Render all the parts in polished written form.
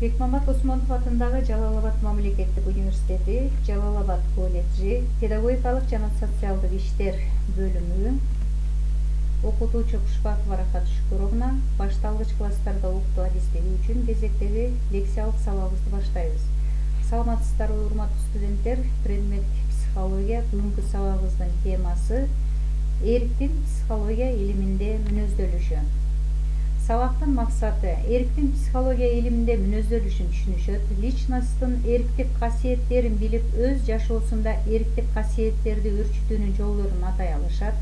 Бекмамат Осмонов атындагы Жалал-Абад мамлекеттик университети, Жалал-Абад колледжи, педагогикалык жана социалдык иштер бөлүмү окутуучу Кушпакова Рахат Шүкүровна башталгыч класстарда окутуу адистиги үчүн кезектеги лекциялык сабагыбызды баштайбыз. Саламатсыздарбы, урматтуу студенттер? Предмет психология. Бүгүнкү сабагыбыздын темасы эриктин психология илиминде мүнөздөлүшү. Сабактын максаты эриктин психология илиминде мүнөздөлүшүн түшүнүшөт, личносттун эриктик касиеттерин билип, өз жашоосунда эриктик касиеттерди өрчүтүүнүн жолдорун атай алышат,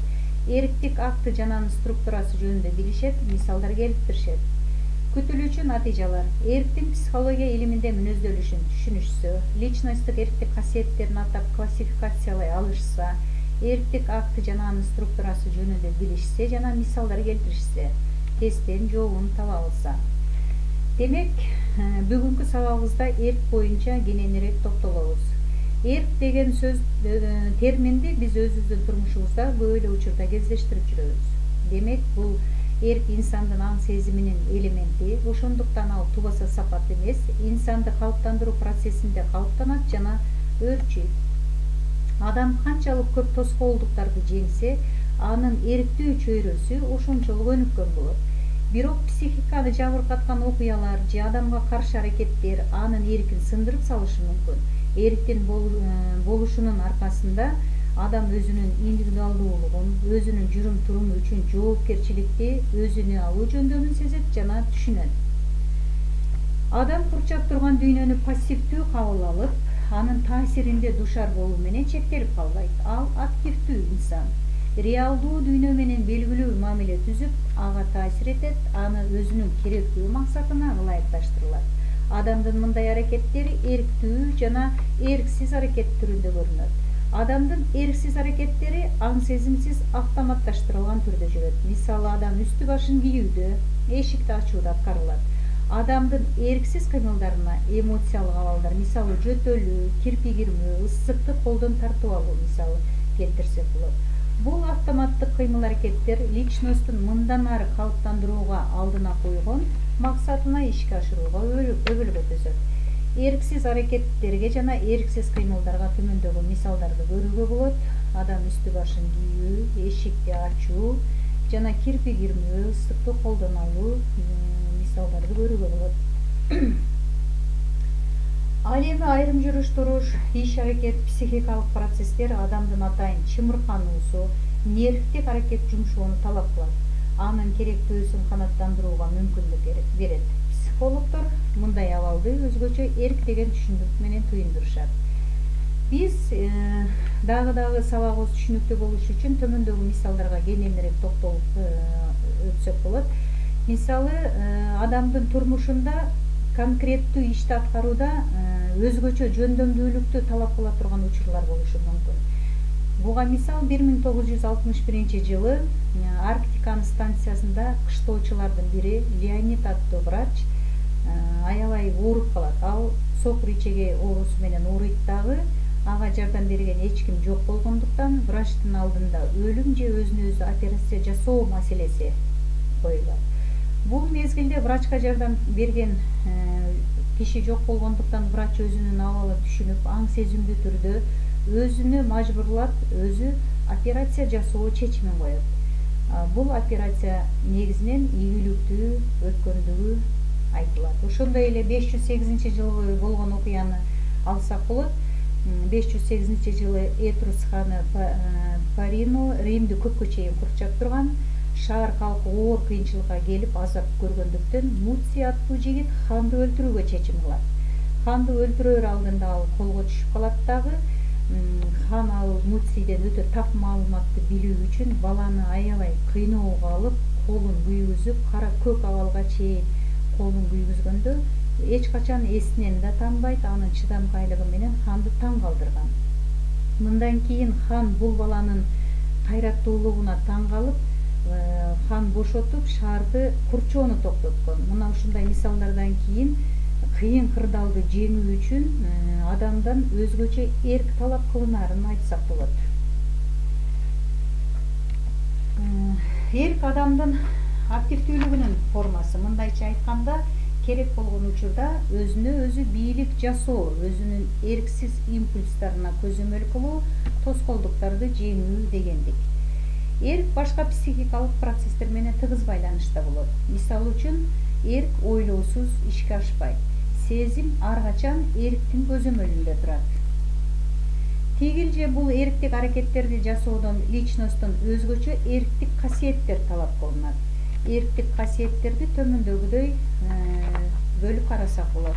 эриктик акты жананын структурасы жөнүндө билишет, мисалдар келтиришет. Күтүлүүчү натыйжалар: эриктин психология илиминде мүнөздөлүшүн түшүнүшсө, личносттук эриктик касиеттерин атап классификациялай алышса, эриктик акты жананын структурасы жөнүндө билишсе жана мисалдар келтиришсе, тесттен жообун таба алса. Демек, бүгүнкү сабагыбызда эрк боюнча кененирээк токтолобуз. Эрк деген сөз терминди биз өзүбүздүн турмушубузда көп эле учурда кездештирип жүрөбүз. Демек, бул эрк инсандын аң сезиминин элементи, ошондуктан ал тубаса сапат эмес, инсанды калыптандыруу процессинде калыптанат жана өөрчүйт. Адам канчалык көп тоскоолдуктарды жеңсе, анын эриктүү чөйрөсү ошончолук өнүккөн болот. Бирок психиканы жабыркаткан окуялар же адамга каршы аракеттер анын эркин сындырып салышы мүмкүн. Эриктин болушунун аркасында адам өзүнүн индивидуалдуулугун, өзүнүн жүрүм-туруму үчүн жоопкерчиликти өзүнө алуу жөндөмүн сезет жана түшүнөт. Адам курчап турган дүйнөнү пассивдүү кабыл алып, анын таасиринде душар болуу менен чектелип калбайт. Ал активдүү инсан. Реалдуу дүйнө менен белгилүү мамиле түзүп, ага таасир этет, аны өзүнүн керектүү максатына ылайыкташтырылат. Адамдын мындай аракеттери эрктүү жана эрксиз аракет түрүндө көрүнөт. Адамдын эрксиз аракеттери аң сезимсиз автоматташтырылган түрдө жүрөт. Мисалы, адам үстү башын кийүүдө, эшикти ачууда аткарылат. Адамдын эрксиз кыймылдарына эмоциялык абалдар, мисалы жөтөлүү, кирпи кирмөө, ысыкты колдон тартып алуу мисалы келтирсек болот. Бул автоматтык кыймыл-аракеттер личносттун мындан ары калыптандырууга алдына койгон максатына ишке ашырууга өбөлгө төзөт. Эрксиз аракеттерге жана эрксиз кыймылдарга төмөндөгү мисалдарды көрүүгө болот. Адам үстү башын кийүү, эшикти ачуу жана кирпи кирмөө, ысыкты колдон алуу мисалдарды көрүүгө болот. Ал эми айрым жүрүш-туруш, иш-аракет, психикалык процесстер адамдын атайын чымыркануусу, нервдик аракет жумшоону талап кылат. Анын керектүүсүн канааттандырууга мүмкүндүк берет. Психологдор мындай абалды өзгөчө эрк деген түшүндүк менен туюндурушат. Биз дагы сабагыбыз түшүнүктүү болуш үчүн төмөндөгү мисалдарга кененирээк токтолуп өтсөк болот. Мисалы, адамдын турмушунда конкреттүү ишти аткарууда өзгөчө жөндөмдүүлүктү талап кыла турган учурлар болушу мүмкүн. Буга мисал 1961 жылы Арктиканын станциясында кыштоочулардын бири Леонид аттуу врач аябай ооруп калат. Ал сокур ичеге оорусу менен ооруйт дагы, ага жардам берген эч ким жок болгондуктан врачтын алдында өлүм же өзүнө өзү операция жасоо маселеси коюлат. Бул мезгилде врачка жардам берген киши жок болгондуктан врач өзүнүн абалын түшүнүп, аң сезимдүү түрдө өзүнө мажбурлап, өзү операция жасоо чечимин коет. Бул операция негизинен ийгиликтүү өткөндүгү айтылат. Ошондой эле 508 жылы болгон окуяны алсак болот. 508 жылы Этрус ханы Парино Римди көпкө чейин курчап турган. Шаар калкы оор кыйынчылыкка келип азап көргөндүктөн Муци аттуу жигит ханды өлтүрүүгө чечим кылат. Ханды өлтүрөр алдында ал колго түшүп калат дагы. Хан ал Муциден өтө тап маалыматты билүү үчүн баланы аябай кыйноого алып, колун күйгүзүп, кара көк абалга чейин колун күйгүзгөндө эч качан эсинен да танбайт, анын чыдамкайлыгы менен ханды таң калтырган. Мындан кийин хан бул баланын кайраттуулугуна таң калып, хан бошотуп шаарды курчоону токтоткон. Мына ушундай мисалдардан кийин кыйын кырдаалды жеңүү үчүн адамдан өзгөчө эрк талап кылынаарын айтсак болот. Эрк адамдын активдүүлүгүнүн формасы. Мындайча айтканда, керек болгон учурда өзүнө өзү бийлик жасоо, өзүнүн эрксиз импульстарына көзөмөл кылуу, тоскоолдуктарды жеңүү дегендик. Эрк башка психикалык процесстер менен тыгыз байланышта болот. Мисалы үчүн, эрк ойлоосуз ишке ашпайт. Сезим ар качан эрктин көзөмөлүндө турат. Тигилже бул эрктик аракеттерди жасоодон личносттон өзгөчө эрктик касиеттер талап кылынат. Эрктик касиеттерди төмөндөгүдөй бөлүп карасак болот.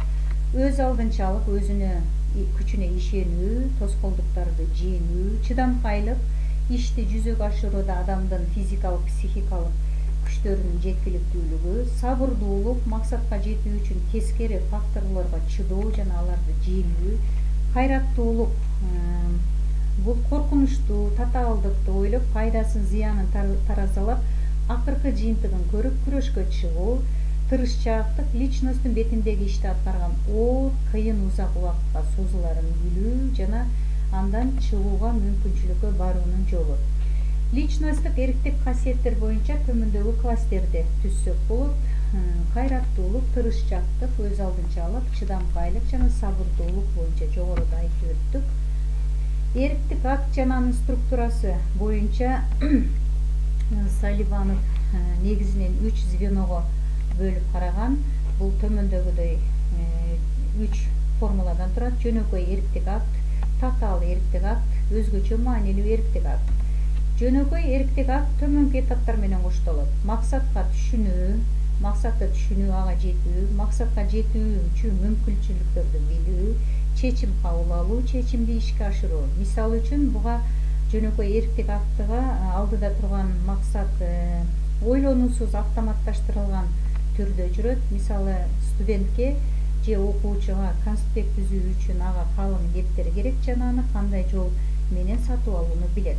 Өз алдынчалык, өзүнө күчүнө ишенүү, тоскоолдуктарды жеңүү, чыдамкайлык, ишти жүзөгө ашырууда адамдын физикалык, психикалык күчтөрүнүн жеткиликтүүлүгү, сабырдуулук, максатка жетүү үчүн тескери факторлорго чыдоо жана аларды жеңүү, кайраттуулук, бул коркунучту, татаалдыкты ойлоп, пайдасын, зыянын таразалап, акыркы жыйынтыгын көрүп күрөшкө чыгуу, тырышчаактык, личносттун бетиндеги ишти аткарган оор, кыйын, узак убакытка созуларын билүү жана андан чыгууга мүмкүнчүлүккө баруунун жолу. Личносттук эрктик касиеттер боюнча төмөндөгү класстерди түзсөк болот. Кайраттуулук, тырышчаактык, өз алдынчалык, чыдамкайлык жана сабырдуулук боюнча жогоруда айтып өттүк. Эрктик акт жана анын структурасы боюнча Салливанов негизинен 3 звеного бөлүп караган. Бул төмөндөгүдөй 3 формуладан турат. Жөнөкөй эрктик акт, татаал эрктик акт, өзгөчө маанилүү эрктик акт. Жөнөкөй эрктик акт төмөнкү этаптар менен коштолот. Максатка түшүнүү, максатты түшүнүү, ага жетүү, максатка жетүү үчүн мүмкүнчүлүктөрдү билүү, чечим кабыл алуу, чечимди ишке ашыруу. Мисалы үчүн, буга жөнөкөй эрктик актыга алдыда турган максат ойлонуусуз автоматташтырылган түрдө жүрөт. Мисалы, студентке же окуучуга конспект түзүү үчүн ага калым кептер керек жана аны кандай жол менен сатып алууну билет.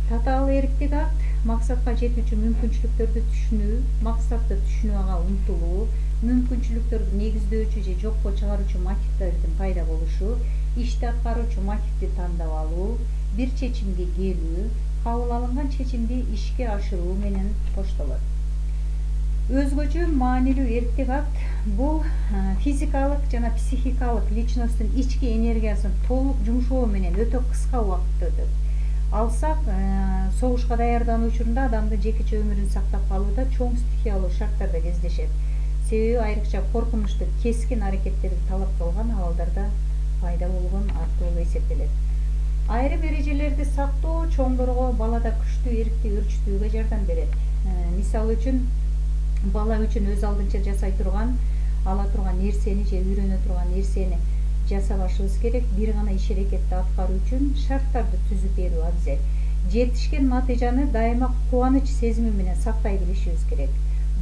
Татаал эрктик акт максатка жетүү үчүн мүмкүнчүлүктөрдү түшүнүү, максатты түшүнүү, ага умтулуу, мүмкүнчүлүктөрдү негиздөөчү же жокко чыгаруучу мотивдердин пайда болушу, ишти аткаруучу мотивди тандап алуу, бир чечимге келүү, кабыл алынган чечимди ишке ашыруу менен коштолот. Өзгөчө маанилүү эрктик акт бул физикалык жана психикалык личносттун ички энергиясын толук жумшоо менен өтө кыска убакытта өтөт. Алсак, согушка даярдануу учурунда адамдын жекече өмүрүн сактап калууда чоң стихиялуу шарттарда кездешет. Себеби айрыкча коркунучтуу, кескин аракеттерди талап кылган абалдарда пайда болгон акт болуп эсептелет. Айрым эрежелерди сактоо чоңдорго балада күчтүү эркти өрчүтүүгө жардам берет. Мисалы үчүн, бала үчүн өз алдынча жасай турган, ала турган нерсени же үйрөнө турган нерсени жасабашыбыз керек. Бир гана иш-аракетти аткаруу үчүн шарттарды түзүп берүү абзел. Жетишкен натыйжаны дайыма кубаныч сезими менен сактай билишибиз керек.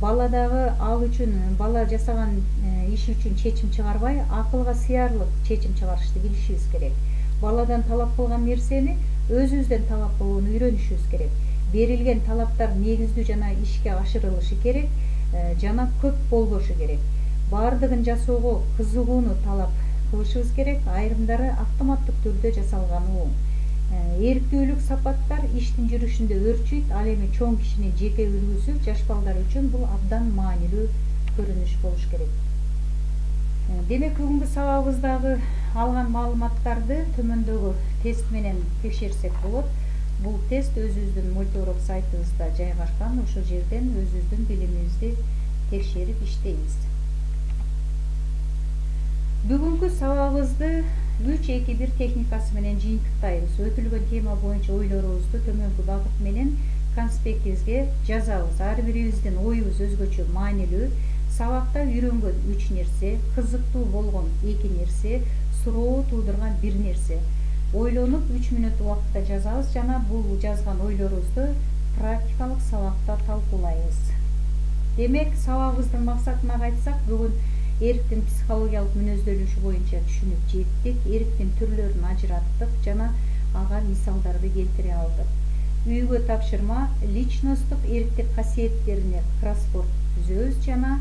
Бала дагы ал үчүн, бала жасаган иши үчүн чечим чыгарбай, акылга сыярлык чечим чыгарышты билишибиз керек. Баладан талап кылган нерсени өзүбүздөн талап кылууну үйрөнүшүбүз керек. Берилген талаптар негиздүү жана ишке ашырылышы керек жана көп болбошу керек. Бардыгын жасоого кызыгууну талап кылышыбыз керек. Айрымдары автоматтык түрдө жасалганы оң. Эрктүүлүк сапаттар иштин жүрүшүндө өрчүйт, ал эми чоң кишинин жеке үлгүсү жаш балдар үчүн бул абдан маанилүү көрүнүш болуш керек. Демек, бүгүнкү сабагыбыздагы алган маалыматтарды төмөндөгү тест менен текшерсек болот. Бул тест өзүбүздүн мультиурок сайтыбызда жайгашкан. Ошол жерден өзүбүздүн билимибизди текшерип иштейбиз. Бүгүнкү сабагыбызды 3-2-1 техникасы менен жыйынтыктайбыз. Өтүлгөн тема боюнча ойлорубузду төмөнкү багыт менен конспектибизге жазабыз. Ар бирибиздин оюбуз өзгөчө маанилүү. Сабакта үйрөнгөн 3 нерсе, кызыктуу болгон 2 нерсе, суроо туудурган 1 нерсе. Ойлонуп 3 мүнөт убакытта жазабыз жана бул жазган ойлорубузду практикалык сабакта талкуулайбыз. Демек, сабагыбыздын максатына кайтсак, бүгүн эрктин психологиялык мүнөздөлүшү боюнча түшүнүп жеттик, эрктин түрлөрүн ажыраттык жана ага мисалдарды келтире алдык. Үйгө тапшырма: личносттук эрктик касиеттерине кроссворд түзөбүз жана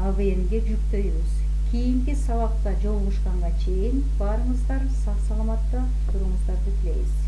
АВНге жүктөйбүз. Кийинки сабакта жолугушканга чейин баарыңыздар сак саламатта туруңуздарды тилейбиз.